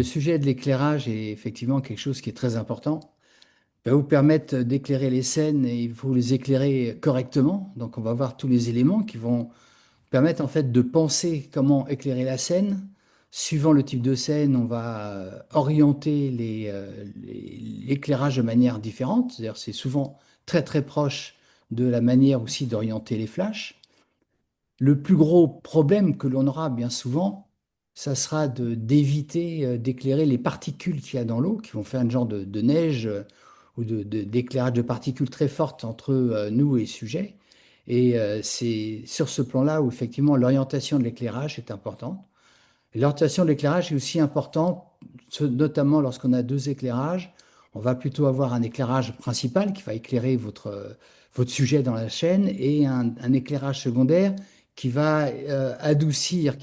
le sujet de l'éclairage est effectivement quelque chose qui est très important. Il va vous permettre d'éclairer les scènes et il faut les éclairer correctement. Donc, on va voir tous les éléments qui vont permettre en fait de penser comment éclairer la scène. Suivant le type de scène, on va orienter l'éclairage de manière différente. C'est-à-dire, c'est souvent très très proche de la manière aussi d'orienter les flashs. Le plus gros problème que l'on aura bien souvent, ça sera d'éviter d'éclairer les particules qu'il y a dans l'eau, qui vont faire un genre de neige ou d'éclairage de particules très fortes entre nous et le sujet. Et c'est sur ce plan-là où effectivement l'orientation de l'éclairage est importante. Et l'orientation de l'éclairage est aussi importante, notamment lorsqu'on a deux éclairages. On va plutôt avoir un éclairage principal qui va éclairer votre sujet dans la chaîne et un éclairage secondaire qui va adoucir,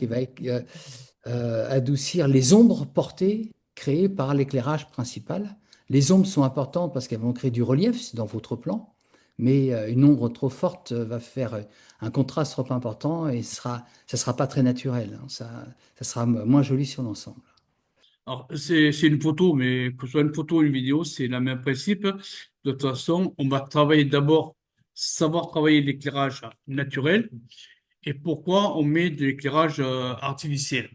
adoucir les ombres portées créées par l'éclairage principal. Les ombres sont importantes parce qu'elles vont créer du relief c'est dans votre plan, mais une ombre trop forte va faire un contraste trop important et ça sera pas très naturel, hein. Ça sera moins joli sur l'ensemble. Alors, c'est une photo, mais que ce soit une photo ou une vidéo, c'est le même principe. De toute façon, on va travailler d'abord, savoir travailler l'éclairage naturel et pourquoi on met de l'éclairage artificiel.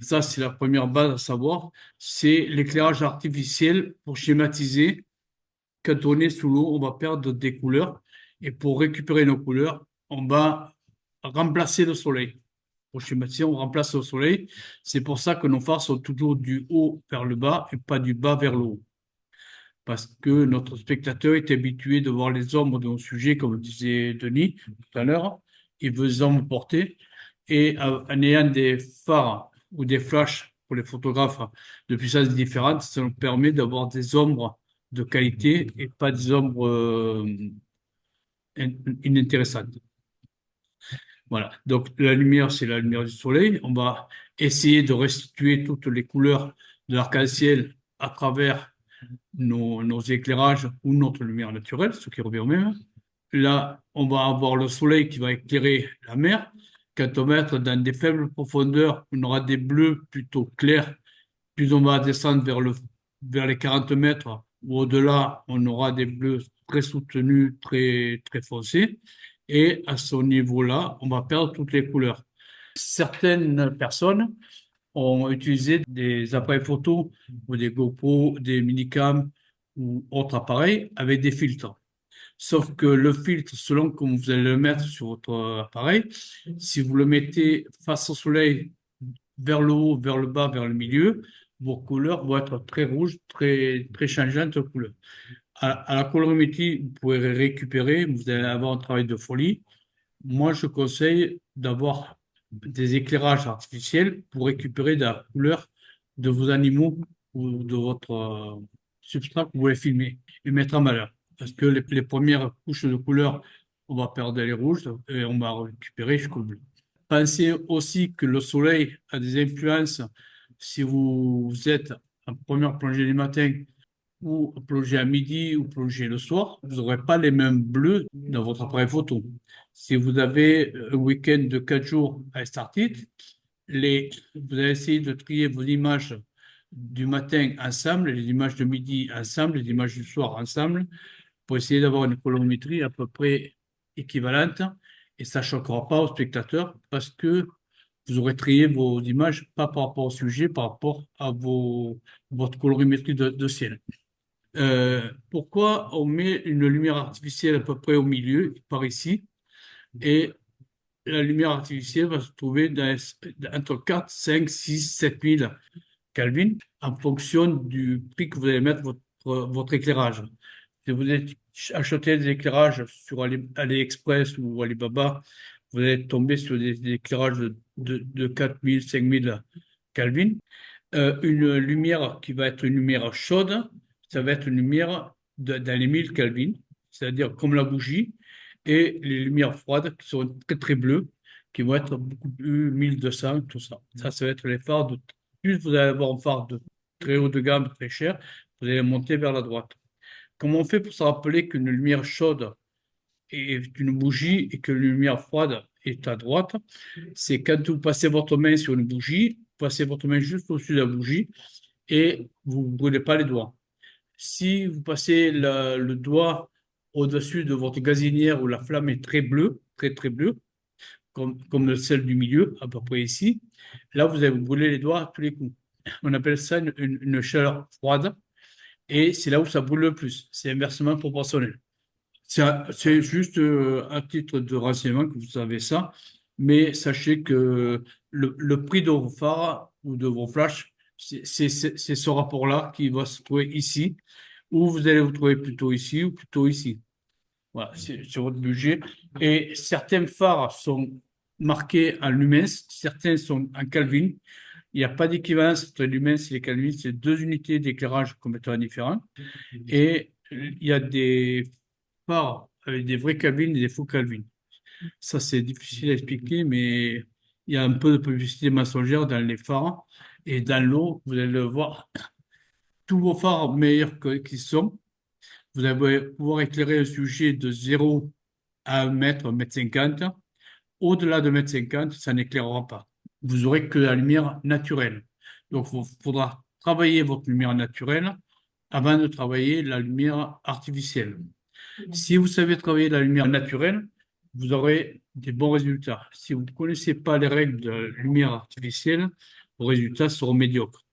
Ça, c'est la première base à savoir. C'est l'éclairage artificiel pour schématiser. Quand on est sous l'eau, on va perdre des couleurs. Et pour récupérer nos couleurs, on va remplacer le soleil. Pour schématiser, on remplace le soleil. C'est pour ça que nos phares sont toujours du haut vers le bas et pas du bas vers le haut. Parce que notre spectateur est habitué de voir les ombres de nos sujets, comme disait Denis tout à l'heure. Il veut les ombres portées. Et en ayant des phares ou des flashs pour les photographes de puissances différentes, ça nous permet d'avoir des ombres de qualité et pas des ombres inintéressantes. Voilà. Donc, la lumière, c'est la lumière du soleil. On va essayer de restituer toutes les couleurs de l'arc-en-ciel à travers nos éclairages ou notre lumière naturelle, ce qui revient au même. Là, on va avoir le soleil qui va éclairer la mer. Quand on va être dans des faibles profondeurs, on aura des bleus plutôt clairs. Plus on va descendre vers les 40 mètres ou au-delà, on aura des bleus très soutenus, très, très foncés. Et à ce niveau-là, on va perdre toutes les couleurs. Certaines personnes ont utilisé des appareils photo ou des GoPro, des minicams ou autres appareils avec des filtres. Sauf que le filtre, selon comment vous allez le mettre sur votre appareil, si vous le mettez face au soleil, vers le haut, vers le bas, vers le milieu, vos couleurs vont être très rouges, très, très changeantes de couleurs. À la colorimétrie, vous pouvez récupérer, vous allez avoir un travail de folie. Moi, je conseille d'avoir des éclairages artificiels pour récupérer de la couleur de vos animaux ou de votre substrat que vous voulez filmer et mettre en valeur. Parce que les premières couches de couleur, on va perdre les rouges et on va récupérer jusqu'au bleu. Pensez aussi que le soleil a des influences. Si vous êtes en première plongée du matin ou plongée à midi ou plongée le soir, vous n'aurez pas les mêmes bleus dans votre appareil photo. Si vous avez un week-end de 4 jours à Estartit, vous allez essayer de trier vos images du matin ensemble, les images de midi ensemble, les images du soir ensemble, pour essayer d'avoir une colorimétrie à peu près équivalente. Et ça ne choquera pas au spectateur parce que vous aurez trié vos images pas par rapport au sujet, par rapport à votre colorimétrie de ciel. Pourquoi on met une lumière artificielle à peu près au milieu, par ici, et la lumière artificielle va se trouver entre 4, 5, 6, 7 000 Kelvin en fonction du prix que vous allez mettre votre éclairage. Si vous achetez des éclairages sur AliExpress ou Alibaba, vous allez tomber sur des éclairages de 4000, 5000 Kelvin. Une lumière qui va être une lumière chaude, ça va être une lumière dans les 1000 Kelvin, c'est-à-dire comme la bougie, et les lumières froides qui sont très très bleues, qui vont être beaucoup plus 1200, tout ça. Ça va être les phares de. Plus vous allez avoir un phare de très haut de gamme, très cher, vous allez monter vers la droite. Comment on fait pour se rappeler qu'une lumière chaude est une bougie et que la lumière froide est à droite. C'est quand vous passez votre main sur une bougie, vous passez votre main juste au-dessus de la bougie et vous ne brûlez pas les doigts. Si vous passez le doigt au-dessus de votre gazinière où la flamme est très bleue, très très bleue, comme celle du milieu, à peu près ici, là vous allez vous brûler les doigts à tous les coups. On appelle ça une chaleur froide et c'est là où ça brûle le plus. C'est inversement proportionnel. C'est juste à titre de renseignement que vous savez ça, mais sachez que le prix de vos phares ou de vos flashs, c'est ce rapport-là qui va se trouver ici, ou vous allez vous trouver plutôt ici ou plutôt ici. Voilà, c'est sur votre budget. Et certains phares sont marqués en lumens, certains sont en Kelvin. Il n'y a pas d'équivalence entre lumens et les Kelvin, c'est deux unités d'éclairage complètement différentes. Et il y a des phares avec des vrais Kelvin et des faux Kelvin. Ça, c'est difficile à expliquer, mais il y a un peu de publicité mensongère dans les phares. Et dans l'eau, vous allez le voir, tous vos phares meilleurs qu'ils sont, vous allez pouvoir éclairer un sujet de 0 à 1 mètre, 1 mètre 50. Au-delà de 1 mètre 50, ça n'éclairera pas. Vous aurez que la lumière naturelle. Donc, il faudra travailler votre lumière naturelle avant de travailler la lumière artificielle. Si vous savez travailler la lumière naturelle, vous aurez des bons résultats. Si vous ne connaissez pas les règles de la lumière artificielle, vos résultats seront médiocres.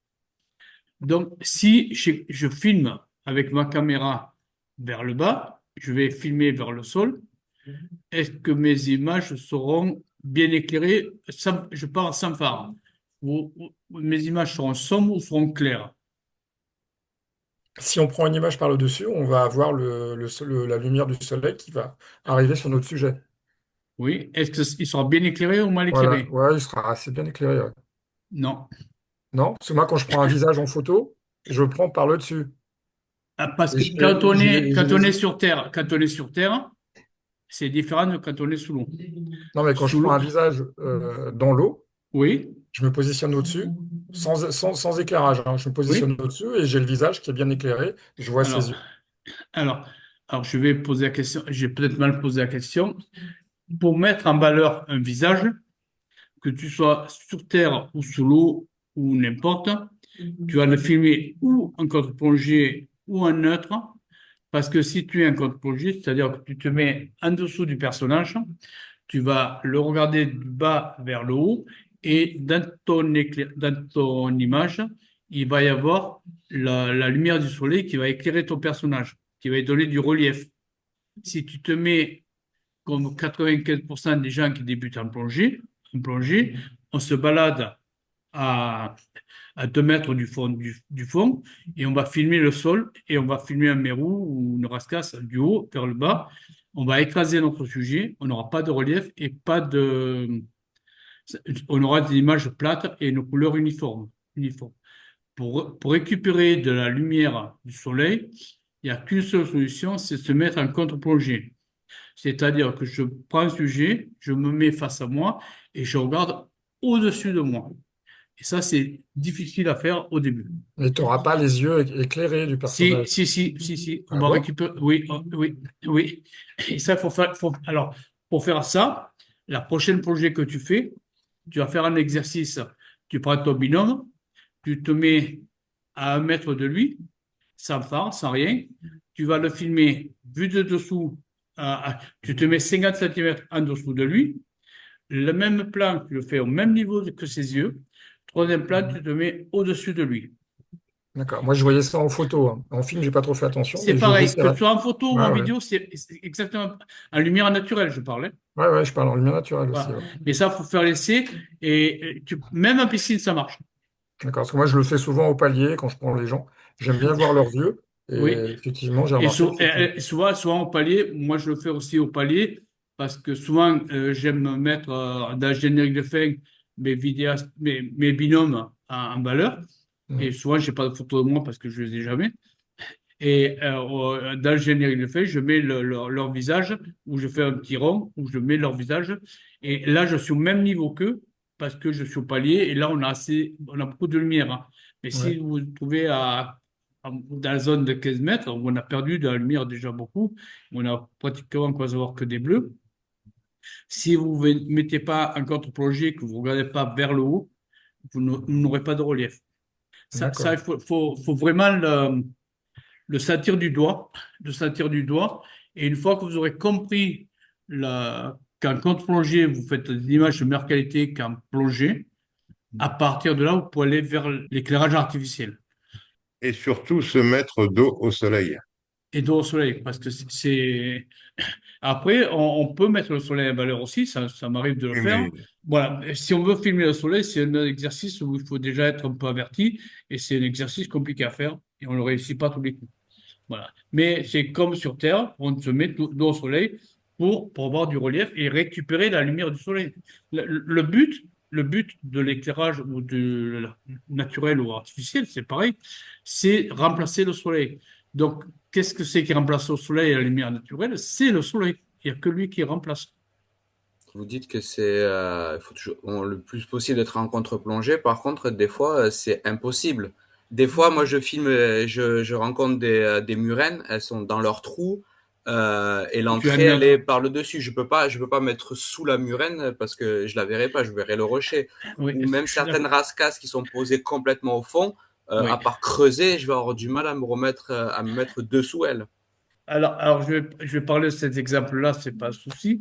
Donc, si je filme avec ma caméra vers le bas, je vais filmer vers le sol, est-ce que mes images seront bien éclairées je pars sans phare. Mes images seront sombres ou seront claires? Si on prend une image par le dessus, on va avoir la lumière du soleil qui va arriver sur notre sujet. Oui. Est-ce qu'il sera bien éclairé ou mal Voilà, éclairé? ouais, il sera assez bien éclairé. Ouais. Non. Non? Parce que moi, quand je prends un visage en photo, je le prends par le dessus. Ah, parce Et que j'ai quand on est les... sur Terre, c'est différent de quand on est sous l'eau. Non, mais quand je Sous prends un l'eau, visage dans l'eau, oui, je me positionne au-dessus, sans éclairage, hein. Je me positionne oui. au-dessus et j'ai le visage qui est bien éclairé. Je vois ses Alors, yeux. alors, alors, je vais poser la question. J'ai peut-être mal posé la question. Pour mettre en valeur un visage, que tu sois sur Terre ou sous l'eau ou n'importe, tu vas le filmer ou en contre-plongée ou en neutre, parce que si tu es en contre-plongée, c'est-à-dire que tu te mets en dessous du personnage, tu vas le regarder du bas vers le haut et dans ton image, il va y avoir la lumière du soleil qui va éclairer ton personnage, qui va lui donner du relief. Si tu te mets comme 95% des gens qui débutent en plongée, on se balade à, à 2 mètres du fond et on va filmer le sol et on va filmer un mérou ou une rascasse du haut vers le bas. On va écraser notre sujet, on n'aura pas de relief et pas de. On aura des images plates et nos couleurs uniformes. Pour récupérer de la lumière du soleil, il n'y a qu'une seule solution, c'est de se mettre en contre-plongée. C'est-à-dire que je prends un sujet, je me mets face à moi et je regarde au-dessus de moi. Et ça, c'est difficile à faire au début. Mais tu n'auras pas les yeux éclairés du personnage. Si. On Ah va bon? récupérer. Oui, oui, oui. Et ça, il faut faire. Alors, pour faire ça, la prochaine projet que tu fais, tu vas faire un exercice. Tu prends ton binôme, tu te mets à 1 mètre de lui, sans phare, sans rien. Tu vas le filmer vu de dessous. Tu te mets 50 centimètres en dessous de lui. Le même plan, tu le fais au même niveau que ses yeux. Troisième plan, tu te mets au-dessus de lui. D'accord. Moi, je voyais ça en photo, hein. En film, j'ai pas trop fait attention, C'est mais pareil, que j'essaierai. ce soit en photo ou Ouais, en ouais. vidéo, c'est exactement en lumière naturelle, je parlais. Ouais, ouais, je parle en lumière naturelle aussi. Voilà. Ouais. Mais ça, faut faire l'essai. Et même en piscine, ça marche. D'accord. Parce que moi, je le fais souvent au palier quand je prends les gens. J'aime bien voir leurs yeux. Et Oui. effectivement, j'ai Et, remarqué que c'était. souvent au palier, moi je le fais aussi au palier, parce que souvent j'aime mettre dans le générique de fin mes binômes en valeur. Et Hmm. souvent, j'ai pas de photo de moi parce que je les ai jamais. Et dans le générique de fait, je mets leur visage, ou je fais un petit rond, où je mets leur visage. Et là, je suis au même niveau qu'eux, parce que je suis au palier. Et là, on a beaucoup de lumière, hein. Mais si Ouais. vous vous trouvez dans la zone de 15 mètres, où on a perdu de la lumière déjà beaucoup, on a pratiquement quoi savoir que des bleus. Si vous ne mettez pas un contre-plongée, que vous ne regardez pas vers le haut, vous n'aurez pas de relief. Ça, D'accord. faut vraiment le sentir du doigt, le sentir du doigt. Et une fois que vous aurez compris qu'en contre-plongée, vous faites des images de meilleure qualité qu'en plongée, à partir de là, vous pouvez aller vers l'éclairage artificiel. Et surtout se mettre dos au soleil. Et dos au soleil, parce que c'est... Après, on peut mettre le soleil en valeur aussi, ça m'arrive de le Oui, faire. mais Voilà, et si on veut filmer le soleil, c'est un exercice où il faut déjà être un peu averti, et c'est un exercice compliqué à faire, et on ne le réussit pas tous les coups. Voilà. Mais c'est comme sur Terre, on se met dos au soleil pour avoir du relief et récupérer la lumière du soleil. Le but de l'éclairage ou de naturel ou artificiel, c'est pareil, c'est remplacer le soleil. Donc, qu'est-ce que c'est qui remplace le soleil et la lumière naturelle? C'est le soleil. Il n'y a que lui qui remplace. Vous dites que il faut toujours, le plus possible d'être en contre-plongée. Par contre, des fois, c'est impossible. Des fois, moi, je filme, je rencontre des murènes. Elles sont dans leur trou et Tu as l'entrée, elle est neutre. par le dessus. Je peux pas mettre sous la murène parce que je la verrai pas. Je verrai le rocher. Oui, Ou même je suis certaines d'accord. rascasses qui sont posées complètement au fond. À Oui. part creuser, je vais avoir du mal à me mettre dessous elles. Alors je vais parler de cet exemple-là, c'est pas un souci.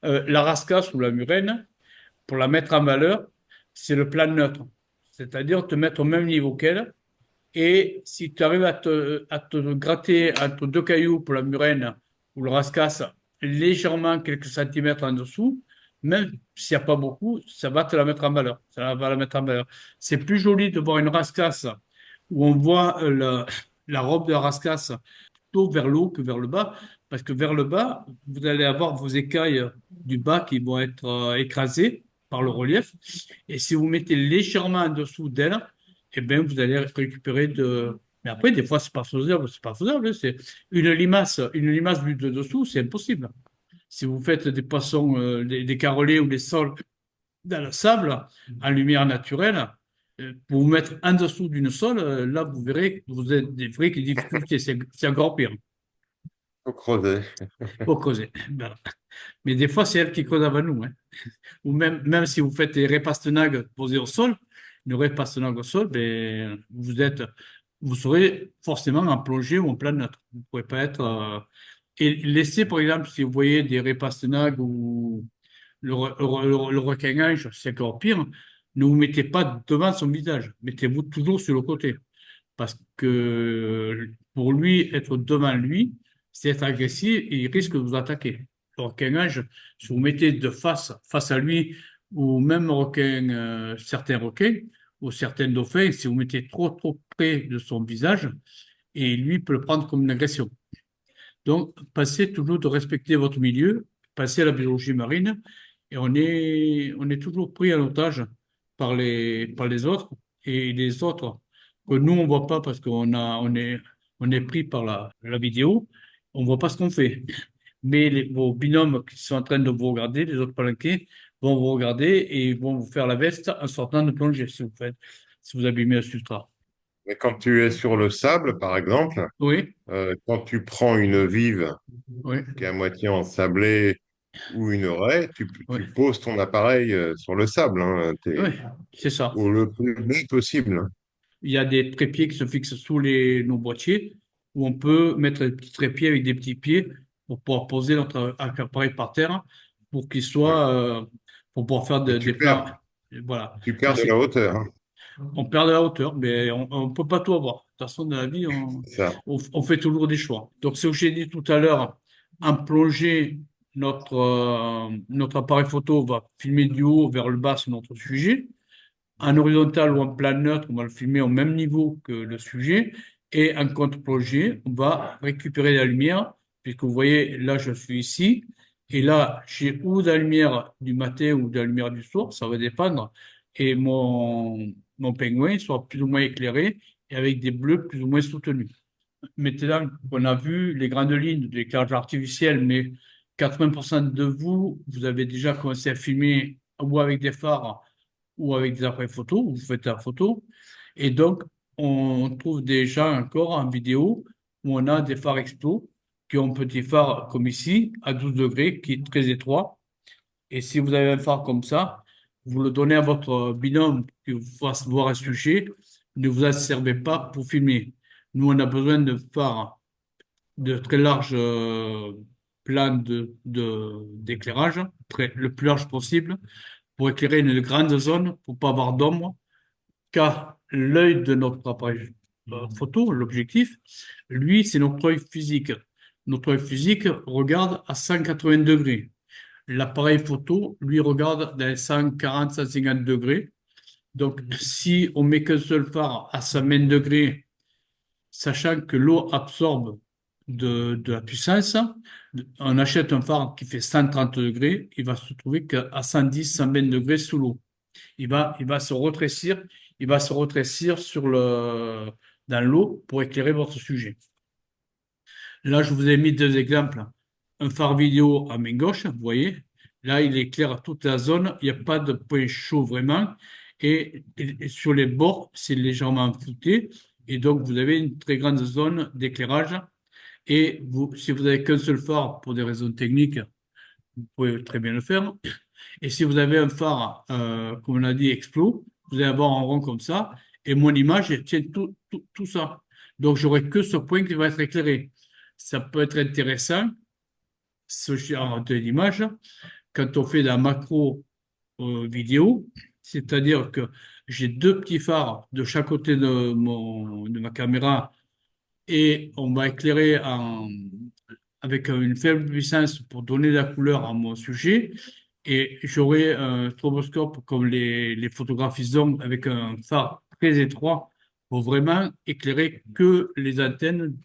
La rascasse ou la murène, pour la mettre en valeur, c'est le plan neutre. C'est-à-dire te mettre au même niveau qu'elle. Et si tu arrives à te gratter entre deux cailloux pour la murène ou le rascasse légèrement quelques centimètres en dessous, même s'il n'y a pas beaucoup, ça va te la mettre en valeur. Ça va la mettre en valeur. C'est plus joli de voir une rascasse où on voit la robe de la rascasse plutôt vers le haut que vers le bas, parce que vers le bas, vous allez avoir vos écailles du bas qui vont être écrasées par le relief. Et si vous mettez légèrement en dessous d'elle, eh bien, vous allez récupérer de... Mais après, des fois, c'est pas faisable. Hein. C'est une limace vue de dessous, c'est impossible. Si vous faites des poissons, des carrelés ou des sols dans le sable, en lumière naturelle, pour vous mettre en dessous d'une sole, là, vous verrez que vous avez des vraies difficultés. C'est encore pire faut creuser. pour causer. Voilà. Mais des fois, c'est elle qui cause avant nous. Hein. Ou même si vous faites des répastinages posés au sol, le répastinage au sol, ben, vous serez forcément en plongée ou en plan neutre. Vous ne pouvez pas être. Et laissez, par exemple, si vous voyez des répastinages ou le requin-ange, c'est encore pire, ne vous mettez pas devant son visage. Mettez-vous toujours sur le côté. Parce que pour lui, être devant lui, c'est être agressif et il risque de vous attaquer. Le requin-ange, si vous mettez de face à lui, ou même certains requins, ou certains dauphins, si vous mettez trop près de son visage, et lui peut le prendre comme une agression. Donc, passez toujours de respecter votre milieu, passez à la biologie marine, et on est toujours pris en otage par les autres, et les autres que nous, on ne voit pas parce qu'on est pris par la vidéo, on ne voit pas ce qu'on fait. Mais vos binômes qui sont en train de vous regarder, les autres palanqués, vont vous regarder et vont vous faire la veste en sortant de plonger si vous abîmez le substrat. Mais quand tu es sur le sable, par exemple, Oui, quand tu prends une vive oui, qui est à moitié ensablée ou une raie, oui, tu poses ton appareil sur le sable, hein, oui, c'est ça. au le plus bas possible. Il y a des trépieds qui se fixent sous nos boîtiers où on peut mettre des petits trépieds avec des petits pieds pour pouvoir poser notre appareil par terre pour qu'il Ouais. soit, pour pouvoir faire Et des plans. Voilà. tu Ça, perds de la c'est, hauteur, hein. on perd de la hauteur, mais on ne peut pas tout avoir. De toute façon, dans la vie, on, C'est ça. on, on fait toujours des choix. Donc, ce que j'ai dit tout à l'heure, en plongée, notre appareil photo va filmer du haut vers le bas sur notre sujet. En horizontal ou en plan neutre, on va le filmer au même niveau que le sujet. Et en contre-plongée, on va récupérer la lumière, puisque vous voyez, là, je suis ici. Et là, j'ai ou de la lumière du matin ou de la lumière du soir, ça va dépendre. Et mon pingouin soit plus ou moins éclairé et avec des bleus plus ou moins soutenus. Maintenant qu'on a vu les grandes lignes de l'éclairage artificiel, mais 80% de vous, vous avez déjà commencé à filmer ou avec des phares ou avec des appareils photo, vous faites la photo. Et donc, on trouve déjà encore en vidéo où on a des phares expo qui ont un petit phare comme ici, à 12 degrés, qui est très étroit. Et si vous avez un phare comme ça, vous le donnez à votre binôme qui vous fasse voir un sujet. Ne vous en servez pas pour filmer. Nous, on a besoin de phares de très large plan d'éclairage, le plus large possible, pour éclairer une grande zone, pour pas avoir d'ombre, car l'œil de notre appareil photo, l'objectif, lui, c'est notre œil physique. Notre œil physique regarde à 180 degrés. L'appareil photo, lui, regarde dans les 140, 150 degrés. Donc, si on met qu'un seul phare à 120 degrés, sachant que l'eau absorbe de la puissance, on achète un phare qui fait 130 degrés, il va se trouver qu'à 110, 120 degrés sous l'eau. Il va se rétrécir, il va se rétrécir dans l'eau pour éclairer votre sujet. Là, je vous ai mis deux exemples. Un phare vidéo à main gauche, vous voyez. Là, il éclaire toute la zone. Il n'y a pas de point chaud vraiment. Et sur les bords, c'est légèrement flouté. Et donc, vous avez une très grande zone d'éclairage. Et vous, si vous avez qu'un seul phare pour des raisons techniques, vous pouvez très bien le faire. Et si vous avez un phare, comme on a dit, explos, vous allez avoir un rond comme ça. Et mon image, elle tient tout ça. Donc, j'aurai que ce point qui va être éclairé. Ça peut être intéressant, ce genre d'image, quand on fait de la macro vidéo, c'est-à-dire que j'ai deux petits phares de chaque côté de ma caméra et on va éclairer avec une faible puissance pour donner la couleur à mon sujet. Et j'aurai un stroboscope comme les photographes ils ont avec un phare très étroit pour vraiment éclairer que les antennes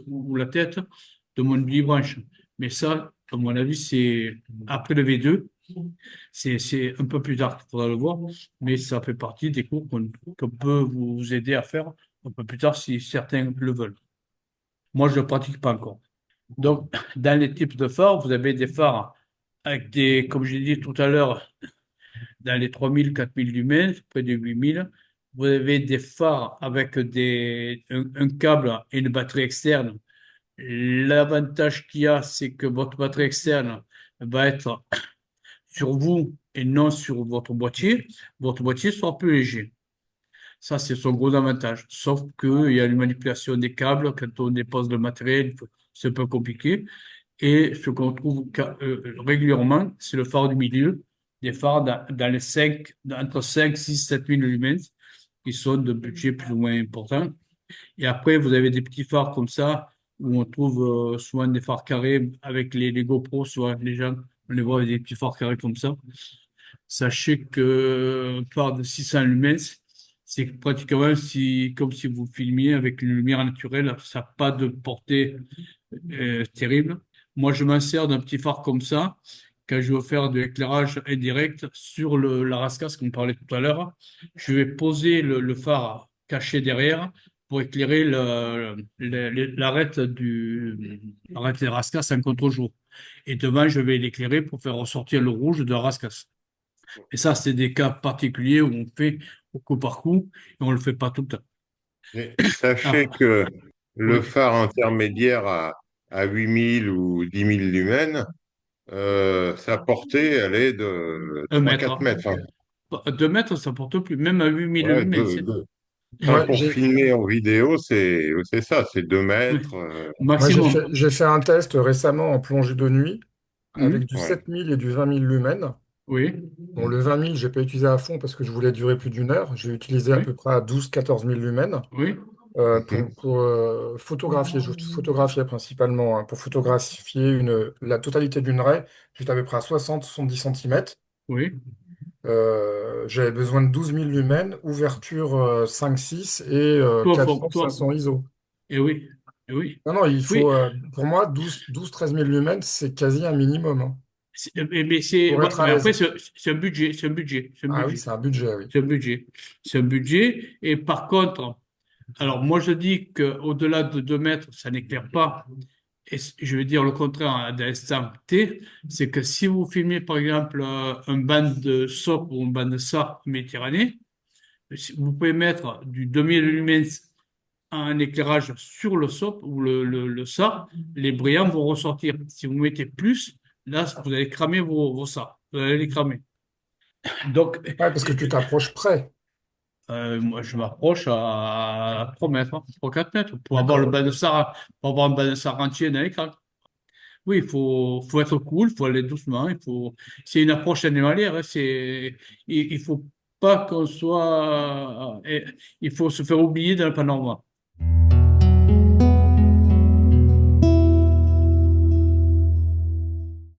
ou la tête de mon branche. Mais ça, à mon avis, c'est après le V2. C'est un peu plus tard qu'il faudra le voir, mais ça fait partie des cours qu'on peut vous aider à faire un peu plus tard si certains le veulent. Moi, je ne le pratique pas encore. Donc, dans les types de phares, vous avez des phares avec des, comme j'ai dit tout à l'heure, dans les 3000, 4000 lumens, près de 8000. Vous avez des phares avec un câble et une batterie externe. L'avantage qu'il y a, c'est que votre batterie externe va être sur vous et non sur votre boîtier. Votre boîtier sera plus léger. Ça, c'est son gros avantage. Sauf qu'il y a une manipulation des câbles. Quand on dépose le matériel, c'est un peu compliqué. Et ce qu'on trouve régulièrement, c'est le phare du milieu, des phares dans les 5, entre 5, 6, 7 000 lumens, qui sont de budget plus ou moins important. Et après, vous avez des petits phares comme ça, où on trouve souvent des phares carrés avec les GoPro, souvent les gens, on les voit avec des petits phares carrés comme ça. Sachez que un phare de 600 lumens, c'est pratiquement comme si vous filmiez avec une lumière naturelle, ça n'a pas de portée terrible. Moi, je m'en sers d'un petit phare comme ça quand je veux faire de l'éclairage indirect sur la rascasse, comme on parlait tout à l'heure. Je vais poser le phare caché derrière pour éclairer l'arête l'arête des rascasses en contre-jour. Et devant, je vais l'éclairer pour faire ressortir le rouge de la rascasse. Et ça, c'est des cas particuliers où on fait au coup par coup et on ne le fait pas tout le temps. Mais sachez Ah, que le oui, phare intermédiaire à 8000 ou 10 000 lumens, sa portée, elle est de un trois mètre. quatre mètres. Enfin, 2 mètres, ça porte plus, même à 8000 ouais, lumens. enfin, Moi, pour filmer en vidéo, c'est ça, c'est 2 Oui, mètres. moi, maximum. j'ai fait un test récemment en plongée de nuit avec Hmm. du Ouais. 7000 et du 20 000 lumens. Oui, Bon, le 20 000, je n'ai pas utilisé à fond parce que je voulais durer plus d'une heure. J'ai utilisé à oui, peu près à 12 000 14 000 lumens oui, Mhm. pour photographier. Je photographiais principalement, hein, pour photographier la totalité d'une raie. J'étais à peu près à 60-70 cm. oui. J'avais besoin de 12 000 lumens, ouverture 5-6 et Toi, 400-500 ISO. et oui, et oui, Non, non, il oui. faut, pour moi, 12-13 000 lumens, c'est quasi un minimum, hein, pour être à Mais après, l'aise. c'est un budget, c'est un budget, c'est un Ah oui, budget, c'est un budget, oui. c'est un budget, c'est un budget. Et par contre, alors moi je dis qu'au-delà de 2 mètres, ça n'éclaire pas. Et je vais dire le contraire à l'instant T, c'est que si vous filmez par exemple un banc de SOP ou un banc de SAR en Méditerranée, vous pouvez mettre du 2000 lumens un éclairage sur le SOP ou le SAR, les brillants vont ressortir. Si vous mettez plus, là, vous allez cramer vos SAR. vous allez les cramer. Donc, Ouais, parce que tu t'approches près. moi, je m'approche à 3 mètres, hein, 3-4 mètres, D'accord. pour avoir un banc de sarre entier dans l'écran. Oui, faut être cool, il faut aller doucement, c'est une approche animalière, hein, il faut pas qu'on soit, il faut se faire oublier dans le panorama.